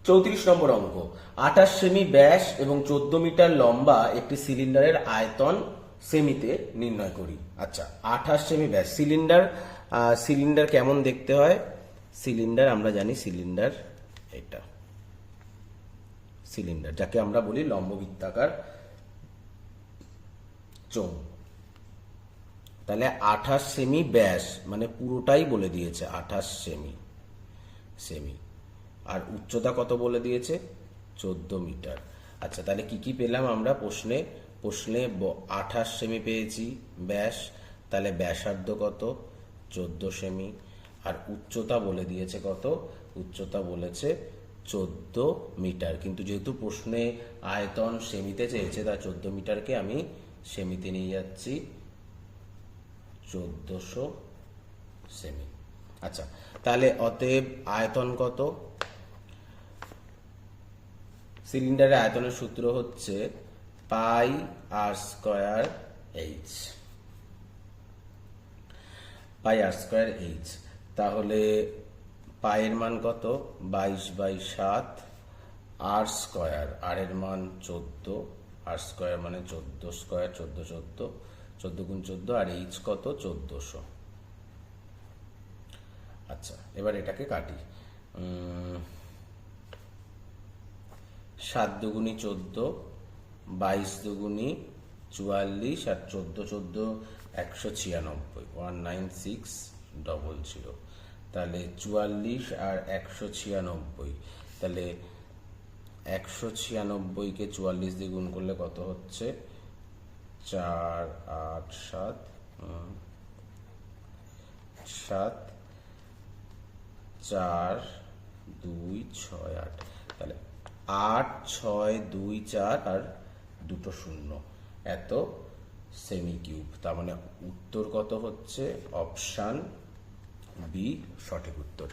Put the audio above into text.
34 নম্বর অঙ্ক, 28 সেমি ব্যাস এবং 14 মিটার লম্বা একটি সিলিন্ডারের আয়তন সেমিতে নির্ণয় করি। আচ্ছা, 28 সেমি ব্যাস। সিলিন্ডার কেমন দেখতে হয়? সিলিন্ডার আমরা জানি, সিলিন্ডার এটা সিলিন্ডার, যাকে আমরা বলি লম্ববৃত্তাকার চোঙ। তাহলে 28 সেমি ব্যাস মানে পুরোটাই বলে দিয়েছে 28 সেমি আর উচ্চতা কত বলে দিয়েছে? 14 মিটার। আচ্ছা, তাহলে কি কি পেলাম আমরা প্রশ্নে? 28 সেমি পেয়েছি ব্যাস, তাহলে ব্যাসার্ধ কত? 14 সেমি। আর উচ্চতা বলে দিয়েছে কত? উচ্চতা বলেছে 14 মিটার। কিন্তু যেহেতু প্রশ্নে আয়তন সেমিতে চেয়েছে, তাই 14 মিটারকে আমি সেমিতে নিয়ে যাচ্ছি, 1400 সেমি। আচ্ছা, তাহলে অতএব আয়তন কত? সিলিন্ডারের আয়তনের সূত্র হচ্ছে পাই আর স্কয়ার এইচ। পাই আর স্কয়ার এইচ। তাহলে পায়ের মান কত? 22/7। আর স্কয়ার, আর এর মান 14, আর স্কয়ার মানে 14 স্কয়ার, 14 গুণ 14, আর এইচ কত? 1400। আচ্ছা, এবার এটাকে কাটি। 7 দুগুণি 14, 22 দুগুণি 44, আর 14 196, 19600। তাহলে 44 আর 196, তাহলে 196কে 44 দিয়ে গুণ করলে কত হচ্ছে? 4 8 7 7 4 2 6 8। তাহলে 8 6 2 4 আর দুটো শূন্য, এত সেমি কিউব। তার মানে উত্তর কত হচ্ছে? অপশান বি সঠিক উত্তর।